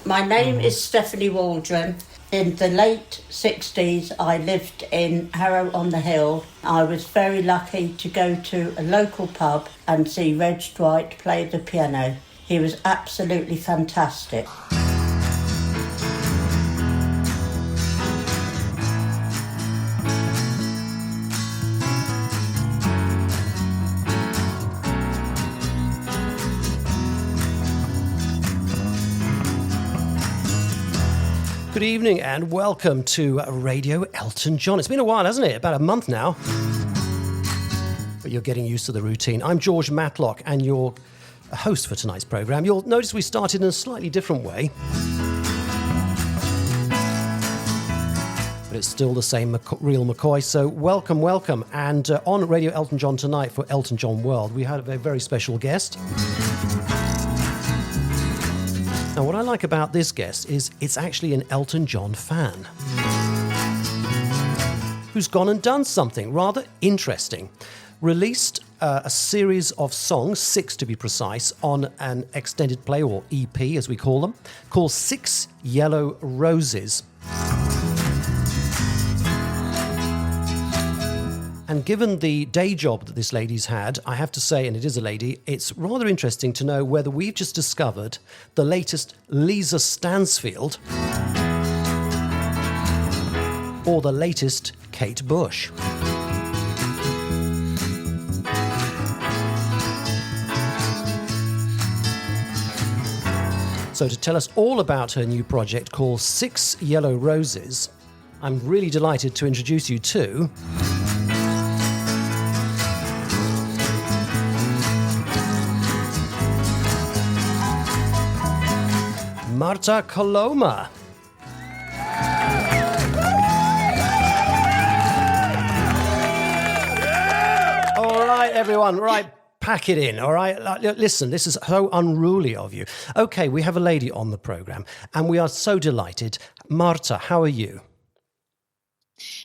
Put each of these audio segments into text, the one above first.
My name is Stephanie Waldron. In the late 60s, I lived in Harrow-on-the-Hill. I was very lucky to go to a local pub and see Reg Dwight play the piano. He was absolutely fantastic. Good evening and welcome to Radio Elton John. It's been a while, hasn't it? About a month now. But you're getting used to the routine. I'm George Matlock and your host for tonight's programme. You'll notice we started in a slightly different way. But it's still the same real McCoy. So welcome. And on Radio Elton John tonight for Elton John World, we had a very special guest. Now, what I like about this guest is it's actually an Elton John fan who's gone and done something rather interesting. Released a series of songs, 6 to be precise, on an extended play, or EP as we call them, called 6 Yellow Roses. And given the day job that this lady's had, I have to say, and it is a lady, it's rather interesting to know whether we've just discovered the latest Lisa Stansfield or the latest Kate Bush. So to tell us all about her new project called 6 Yellow Roses, I'm really delighted to introduce you to... MARTA COLOMA. All right, everyone, right, pack it in, all right? Listen, this is so unruly of you. Okay, we have a lady on the programme, and we are so delighted. MARTA, how are you?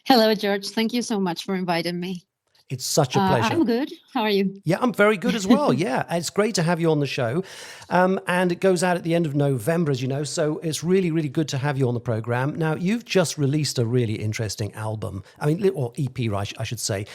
Hello, George. Thank you so much for inviting me. It's such a pleasure. I'm good. How are you? Yeah, I'm very good as well. Yeah, it's great to have you on the show. And it goes out at the end of November, as you know, so it's really, really good to have you on the programme. Now, you've just released a really interesting album, or EP, I should say.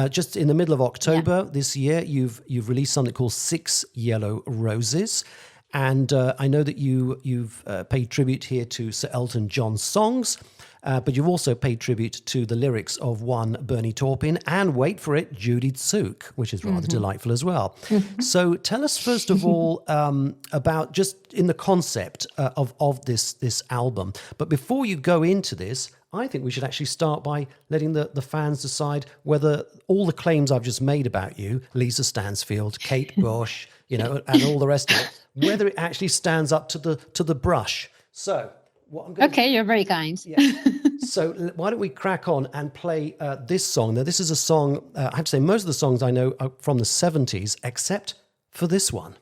Just in the middle of October this year, you've released something called 6 Yellow Roses. And I know that you've paid tribute here to Sir Elton John's songs. But you've also paid tribute to the lyrics of one Bernie Taupin and, wait for it, Judy Tsook, which is rather delightful as well. So tell us, first of all, about just in the concept of this album. But before you go into this, I think we should actually start by letting the fans decide whether all the claims I've just made about you, Lisa Stansfield, Kate Bush, and all the rest of it, whether it actually stands up to the brush. So... Okay, you're very kind. Yeah. So why don't we crack on and play this song. Now, this is a song, I have to say, most of the songs I know are from the 70s, except for this one.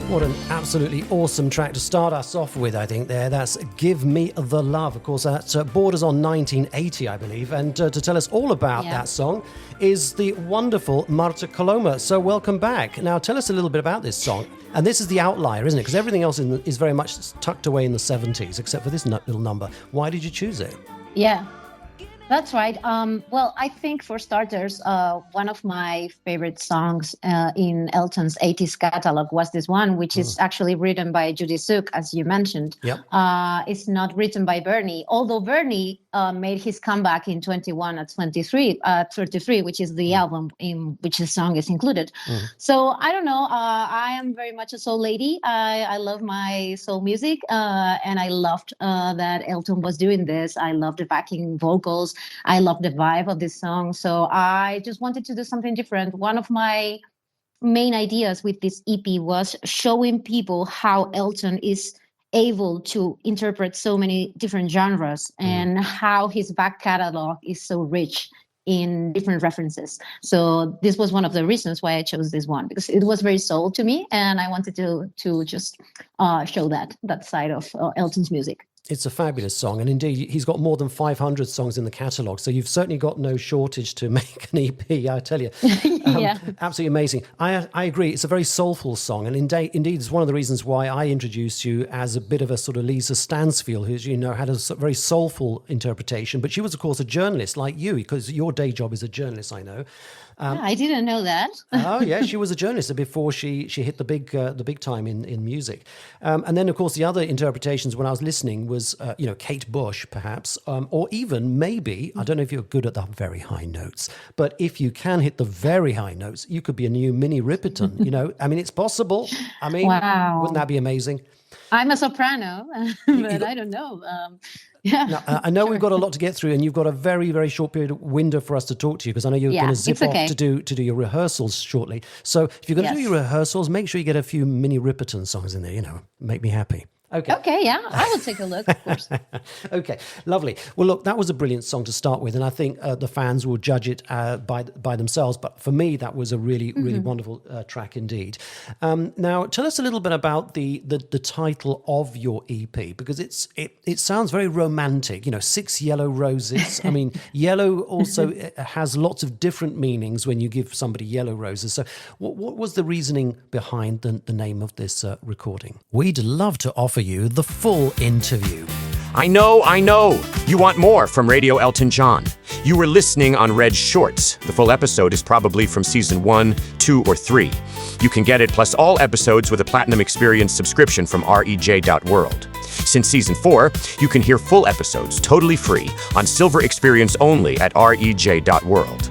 What an absolutely awesome track to start us off with, I think, there. That's Give Me the Love. Of course, that borders on 1980, I believe. And to tell us all about that song is the wonderful MARTA COLOMA. So welcome back. Now, tell us a little bit about this song. And this is the outlier, isn't it? Because everything else is very much tucked away in the 70s, except for this little number. Why did you choose it? Yeah. That's right. Well, I think for starters, one of my favorite songs in Elton's 80s catalog was this one, which is actually written by Judy Tsook, as you mentioned. Yep. It's not written by Bernie, although Bernie made his comeback in 21 at 33, which is the album in which the song is included. So I don't know. I am very much a soul lady. I love my soul music, and I loved that Elton was doing this. I love the backing vocals. I love the vibe of this song. So I just wanted to do something different. One of my main ideas with this EP was showing people how Elton is able to interpret so many different genres and how his back catalog is so rich in different references. So this was one of the reasons why I chose this one, because it was very soul to me, and I wanted to just show that side of Elton's music. It's a fabulous song, and indeed, he's got more than 500 songs in the catalogue, so you've certainly got no shortage to make an EP, I tell you. Yeah. Absolutely amazing. I agree. It's a very soulful song, and indeed, it's one of the reasons why I introduced you as a bit of a sort of Lisa Stansfield, who's, had a very soulful interpretation, but she was, of course, a journalist like you, because your day job is a journalist, I know. I didn't know that. Oh yeah, she was a journalist before she hit the big time in music, and then of course the other interpretations when I was listening was Kate Bush perhaps, or even maybe, I don't know if you're good at the very high notes, but if you can hit the very high notes, you could be a new Minnie Riperton. I mean, it's possible. I mean, wow. Wouldn't that be amazing? I'm a soprano, but I don't know. Yeah. Now, I know we've got a lot to get through, and you've got a very, very short period of window for us to talk to you, because I know you're going to zip off to do your rehearsals shortly. So if you're going to do your rehearsals, make sure you get a few Minnie Riperton songs in there. Make me happy. Okay, yeah, I will take a look, of course. Okay, lovely. Well, look, that was a brilliant song to start with, and I think the fans will judge it by themselves. But for me, that was a really, really wonderful track indeed. Now, tell us a little bit about the title of your EP, because it sounds very romantic. 6 yellow roses. I mean, yellow also has lots of different meanings when you give somebody yellow roses. So, what was the reasoning behind the name of this recording? We'd love to offer you the full interview. I know. You want more from Radio Elton John. You were listening on Red Shorts. The full episode is probably from season 1, 2, or 3. You can get it plus all episodes with a Platinum Experience subscription from rej.world. Since season 4, you can hear full episodes totally free on Silver Experience only at rej.world.